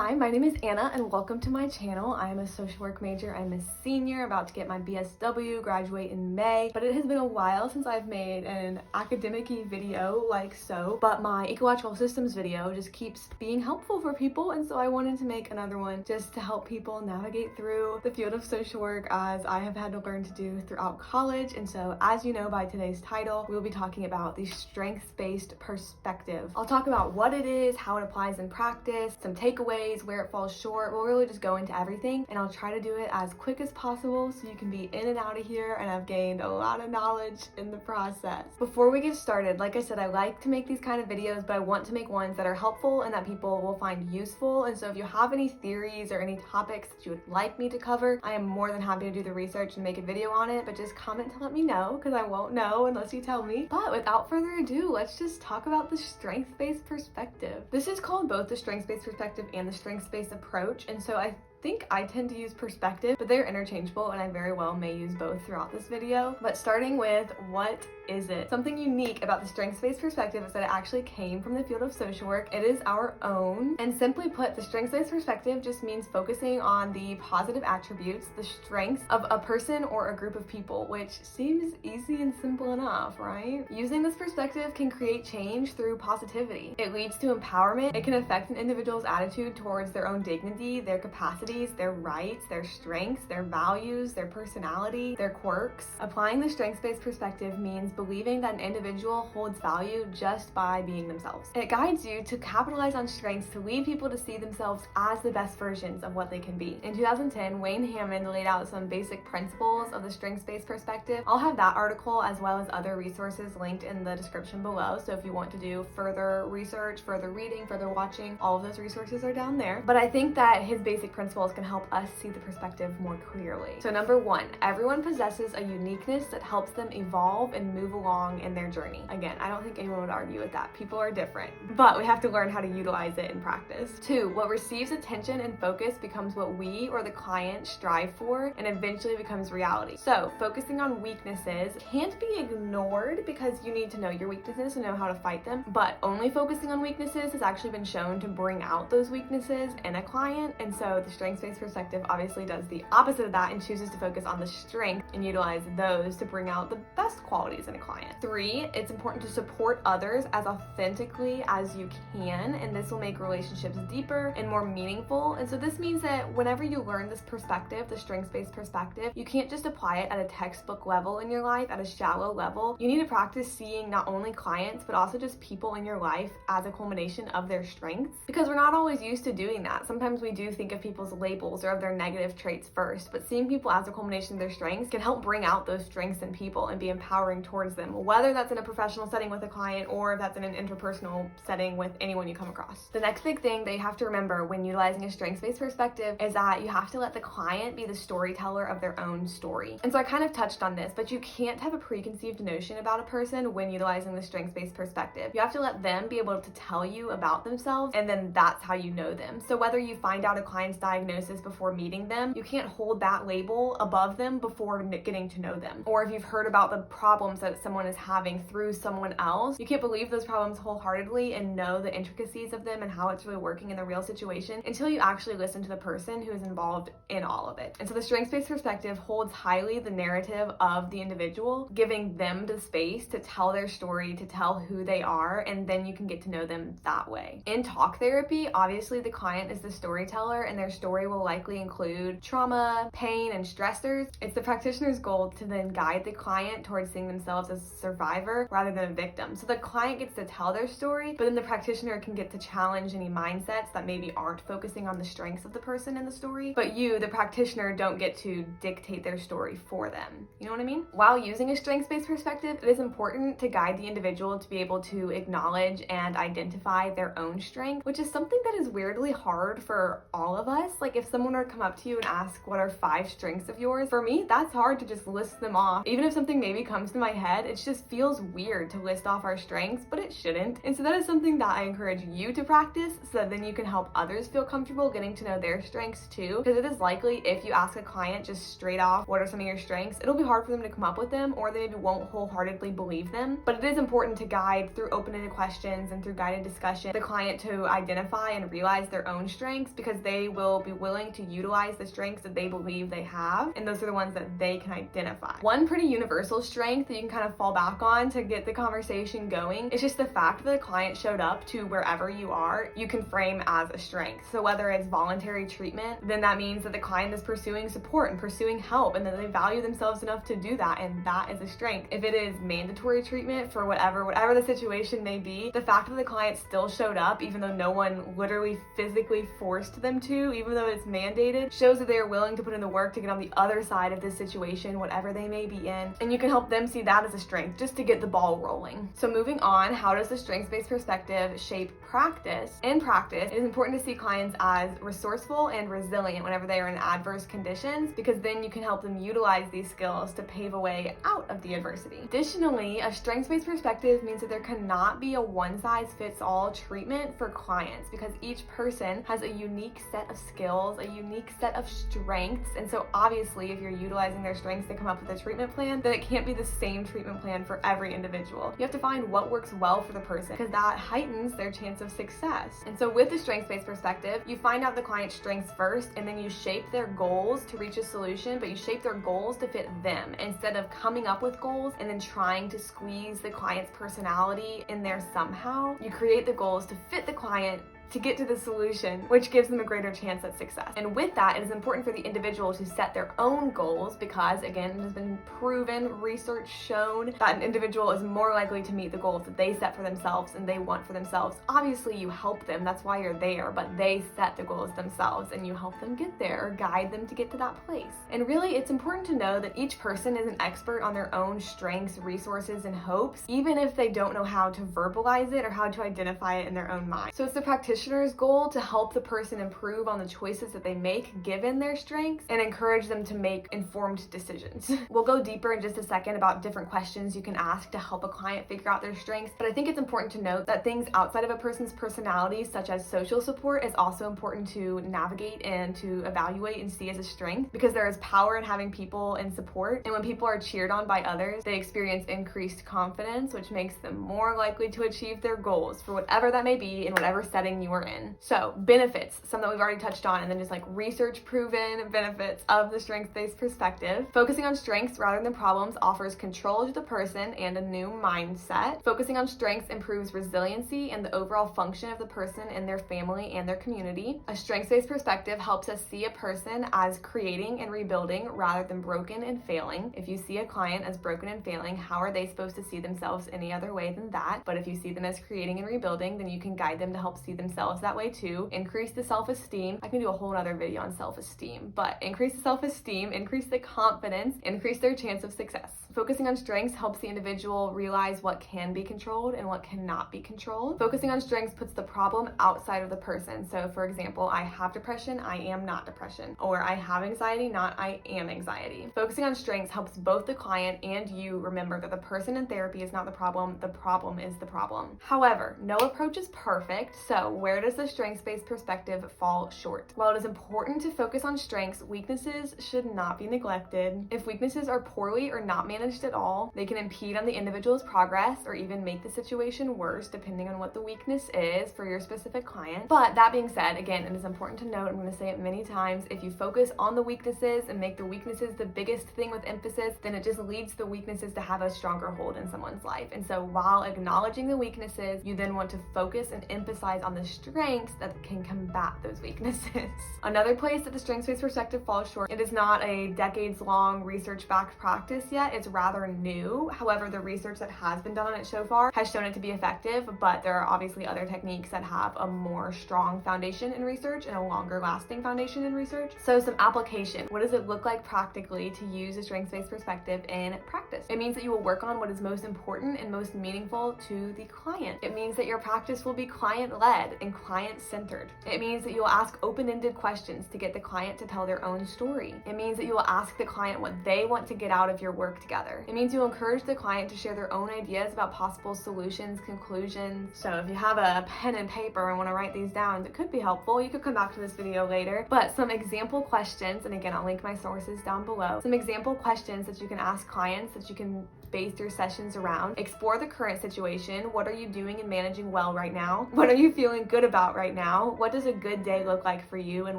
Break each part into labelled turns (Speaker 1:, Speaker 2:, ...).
Speaker 1: Hi, my name is Anna and welcome to my channel. I am a social work major. I'm a senior about to get my BSW, graduate in May, but it has been a while since I've made an academic-y video like so, but my ecological systems video just keeps being helpful for people, and so I wanted to make another one just to help people navigate through the field of social work as I have had to learn to do throughout college. And so, as you know by today's title, we'll be talking about the strengths-based perspective. I'll talk about what it is, how it applies in practice, some takeaways, where it falls short. We'll really just go into everything, and I'll try to do it as quick as possible so you can be in and out of here and I've gained a lot of knowledge in the process. Before we get started, like I said, I like to make these kind of videos, but I want to make ones that are helpful and that people will find useful. And so if you have any theories or any topics that you would like me to cover, I am more than happy to do the research and make a video on it, but just comment to let me know because I won't know unless you tell me. But without further ado, let's just talk about the strengths-based perspective. This is called both the strengths-based perspective and the strengths-based approach, and so I think I tend to use perspective, but they're interchangeable and I very well may use both throughout this video. But starting with, what is it? Something unique about the strengths-based perspective is that it actually came from the field of social work. It is our own, and simply put, the strengths-based perspective just means focusing on the positive attributes, the strengths of a person or a group of people, which seems easy and simple enough, right? Using this perspective can create change through positivity. It leads to empowerment. It can affect an individual's attitude towards their own dignity, their capacity, their rights, their strengths, their values, their personality, their quirks. Applying the strengths-based perspective means believing that an individual holds value just by being themselves. It guides you to capitalize on strengths to lead people to see themselves as the best versions of what they can be. In 2010, Wayne Hammond laid out some basic principles of the strengths-based perspective. I'll have that article as well as other resources linked in the description below, so if you want to do further research, further reading, further watching, all of those resources are down there. But I think that his basic principles can help us see the perspective more clearly. So number one, everyone possesses a uniqueness that helps them evolve and move along in their journey. Again, I don't think anyone would argue with that. People are different, but we have to learn how to utilize it in practice. Two, what receives attention and focus becomes what we or the client strive for and eventually becomes reality. So focusing on weaknesses can't be ignored because you need to know your weaknesses and know how to fight them, but only focusing on weaknesses has actually been shown to bring out those weaknesses in a client. And so the strengths-based perspective obviously does the opposite of that and chooses to focus on the strength and utilize those to bring out the best qualities in a client. Three, it's important to support others as authentically as you can, and this will make relationships deeper and more meaningful. And so this means that whenever you learn this perspective, the strengths-based perspective, you can't just apply it at a textbook level in your life, at a shallow level. You need to practice seeing not only clients, but also just people in your life as a culmination of their strengths, because we're not always used to doing that. Sometimes we do think of people's labels or of their negative traits first, but seeing people as a culmination of their strengths can help bring out those strengths in people and be empowering towards them, whether that's in a professional setting with a client or if that's in an interpersonal setting with anyone you come across. The next big thing that you have to remember when utilizing a strengths-based perspective is that you have to let the client be the storyteller of their own story. And so I kind of touched on this, but you can't have a preconceived notion about a person when utilizing the strengths-based perspective. You have to let them be able to tell you about themselves, and then that's how you know them. So whether you find out a client's diagnosis before meeting them, you can't hold that label above them before getting to know them. Or if you've heard about the problems that someone is having through someone else, you can't believe those problems wholeheartedly and know the intricacies of them and how it's really working in the real situation until you actually listen to the person who is involved in all of it. And so the strengths-based perspective holds highly the narrative of the individual, giving them the space to tell their story, to tell who they are, and then you can get to know them that way. In talk therapy, obviously the client is the storyteller, and their story will likely include trauma, pain, and stressors. It's the practitioner's goal to then guide the client towards seeing themselves as a survivor rather than a victim. So the client gets to tell their story, but then the practitioner can get to challenge any mindsets that maybe aren't focusing on the strengths of the person in the story, but you, the practitioner, don't get to dictate their story for them. You know what I mean? While using a strengths-based perspective, it is important to guide the individual to be able to acknowledge and identify their own strength, which is something that is weirdly hard for all of us. Like if someone were to come up to you and ask, what are 5 strengths of yours? For me, that's hard hard to just list them off. Even if something maybe comes to my head, it just feels weird to list off our strengths, but it shouldn't. And so that is something that I encourage you to practice, so that then you can help others feel comfortable getting to know their strengths too. Because it is likely, if you ask a client just straight off, what are some of your strengths, it'll be hard for them to come up with them, or they maybe won't wholeheartedly believe them. But it is important to guide through open-ended questions and through guided discussion the client to identify and realize their own strengths, because they will be willing to utilize the strengths that they believe they have, and those are the ones that they can identify. One pretty universal strength that you can kind of fall back on to get the conversation going is just the fact that the client showed up to wherever you are, you can frame as a strength. So whether it's voluntary treatment, then that means that the client is pursuing support and pursuing help, and that they value themselves enough to do that, and that is a strength. If it is mandatory treatment for whatever the situation may be, the fact that the client still showed up, even though no one literally physically forced them to, even though it's mandated, shows that they are willing to put in the work to get on the other side of this situation, whatever they may be in. And you can help them see that as a strength, just to get the ball rolling. So moving on, how does the strengths-based perspective shape practice? In practice, it is important to see clients as resourceful and resilient whenever they are in adverse conditions, because then you can help them utilize these skills to pave a way out of the adversity. Additionally, a strengths-based perspective means that there cannot be a one-size-fits-all treatment for clients, because each person has a unique set of skills, a unique set of strengths, and so obviously if you're utilizing their strengths to come up with a treatment plan, then it can't be the same treatment plan for every individual. You have to find what works well for the person, because that heightens their chance of success. And so with the strengths-based perspective, you find out the client's strengths first, and then you shape their goals to reach a solution, but you shape their goals to fit them, instead of coming up with goals and then trying to squeeze the client's personality in there somehow. You create the goals to fit the client to get to the solution, which gives them a greater chance at success. And with that, it is important for the individual to set their own goals, because again, it has been proven, research shown, that an individual is more likely to meet the goals that they set for themselves and they want for themselves. Obviously, you help them, that's why you're there, but they set the goals themselves and you help them get there, or guide them to get to that place. And really, it's important to know that each person is an expert on their own strengths, resources, and hopes, even if they don't know how to verbalize it or how to identify it in their own mind. So it's the practitioner's goal to help the person improve on the choices that they make given their strengths, and encourage them to make informed decisions. We'll go deeper in just a second about different questions you can ask to help a client figure out their strengths, but I think it's important to note that things outside of a person's personality, such as social support, is also important to navigate and to evaluate and see as a strength, because there is power in having people in support, and when people are cheered on by others, they experience increased confidence, which makes them more likely to achieve their goals for whatever that may be in whatever setting you are in. So benefits, some that we've already touched on, and then just like research proven benefits of the strengths-based perspective. Focusing on strengths rather than problems offers control to the person and a new mindset. Focusing on strengths improves resiliency and the overall function of the person and their family and their community. A strengths-based perspective helps us see a person as creating and rebuilding rather than broken and failing. If you see a client as broken and failing, how are they supposed to see themselves any other way than that? But if you see them as creating and rebuilding, then you can guide them to help see themselves that way too. Increase the self-esteem. I can do a whole other video on self-esteem, but increase the self-esteem, increase the confidence, increase their chance of success. Focusing on strengths helps the individual realize what can be controlled and what cannot be controlled. Focusing on strengths puts the problem outside of the person. So for example, I have depression, I am not depression. Or I have anxiety, not I am anxiety. Focusing on strengths helps both the client and you remember that the person in therapy is not the problem is the problem. However, no approach is perfect, so where does the strengths-based perspective fall short? While it is important to focus on strengths, weaknesses should not be neglected. If weaknesses are poorly or not managed at all, they can impede on the individual's progress or even make the situation worse, depending on what the weakness is for your specific client. But that being said, again, it is important to note, I'm going to say it many times, if you focus on the weaknesses and make the weaknesses the biggest thing with emphasis, then it just leads the weaknesses to have a stronger hold in someone's life. And so while acknowledging the weaknesses, you then want to focus and emphasize on the strengths that can combat those weaknesses. Another place that the strengths-based perspective falls short, it is not a decades-long research-backed practice yet, it's rather new. However, the research that has been done on it so far has shown it to be effective, but there are obviously other techniques that have a more strong foundation in research and a longer lasting foundation in research. So some application. What does it look like practically to use a strengths-based perspective in practice? It means that you will work on what is most important and most meaningful to the client. It means that your practice will be client-led. and client-centered. It means that you'll ask open-ended questions to get the client to tell their own story. It means that you will ask the client what they want to get out of your work together. It means you'll encourage the client to share their own ideas about possible solutions, conclusions. So if you have a pen and paper and want to write these down, it could be helpful. You could come back to this video later. But some example questions, and again, I'll link my sources down below. Some example questions that you can ask clients that you can base your sessions around. Explore the current situation. What are you doing and managing well right now? What are you feeling good about right now? What does a good day look like for you and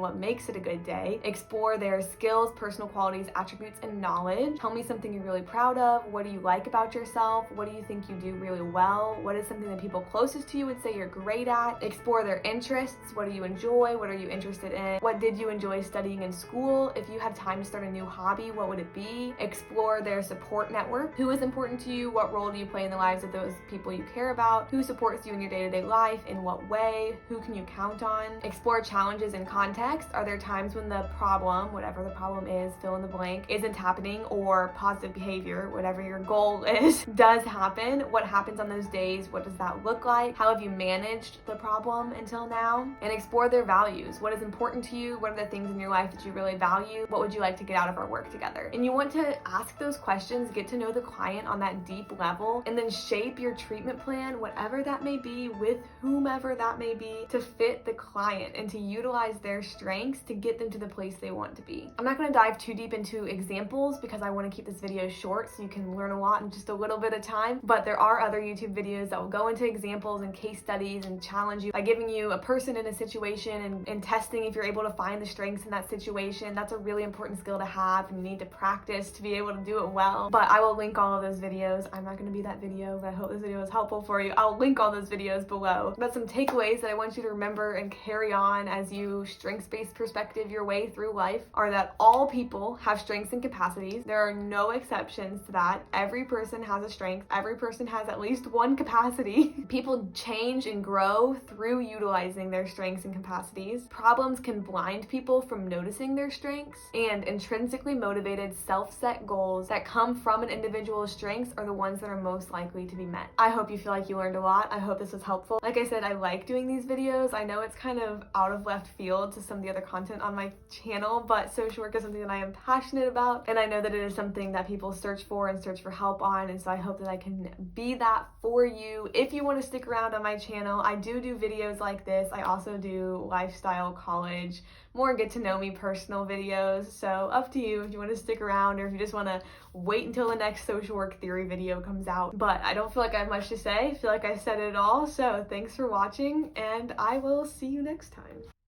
Speaker 1: what makes it a good day? Explore their skills, personal qualities, attributes, and knowledge. Tell me something you're really proud of. What do you like about yourself? What do you think you do really well? What is something that people closest to you would say you're great at? Explore their interests. What do you enjoy? What are you interested in? What did you enjoy studying in school? If you had time to start a new hobby, what would it be? Explore their support network. Who is important to you? What role do you play in the lives of those people you care about? Who supports you in your day-to-day life? In what way? Who can you count on? Explore challenges in context. Are there times when the problem, whatever the problem is, fill in the blank, isn't happening, or positive behavior, whatever your goal is, does happen? What happens on those days? What does that look like? How have you managed the problem until now? And explore their values. What is important to you? What are the things in your life that you really value? What would you like to get out of our work together? And you want to ask those questions, get to know the client on that deep level, and then shape your treatment plan, whatever that may be, with whomever that may be, to fit the client and to utilize their strengths to get them to the place they want to be. I'm not going to dive too deep into examples because I want to keep this video short so you can learn a lot in just a little bit of time, but there are other YouTube videos that will go into examples and case studies and challenge you by giving you a person in a situation and testing if you're able to find the strengths in that situation. That's a really important skill to have, and you need to practice to be able to do it well. But I will link all of those videos. I'm not going to be that video, but I hope this video was helpful for you. I'll link all those videos below. But some takeaways that I want you to remember and carry on as you strengths-based perspective your way through life are that all people have strengths and capacities. There are no exceptions to that. Every person has a strength. Every person has at least one capacity. People change and grow through utilizing their strengths and capacities. Problems can blind people from noticing their strengths, and intrinsically motivated self-set goals that come from an individual's strengths are the ones that are most likely to be met. I hope you feel like you learned a lot. I hope this was helpful. Like I said, I like doing these videos. I know it's kind of out of left field to some of the other content on my channel, but social work is something that I am passionate about, and I know that it is something that people search for and search for help on, and so I hope that I can be that for you. If you want to stick around on my channel, I do videos like this. I also do lifestyle, college, more get to know me personal videos, so up to you if you want to stick around or if you just want to wait until the next social work theory video comes out. But I don't feel like I have much to say. I feel like I said it all, so thanks for watching, and I will see you next time.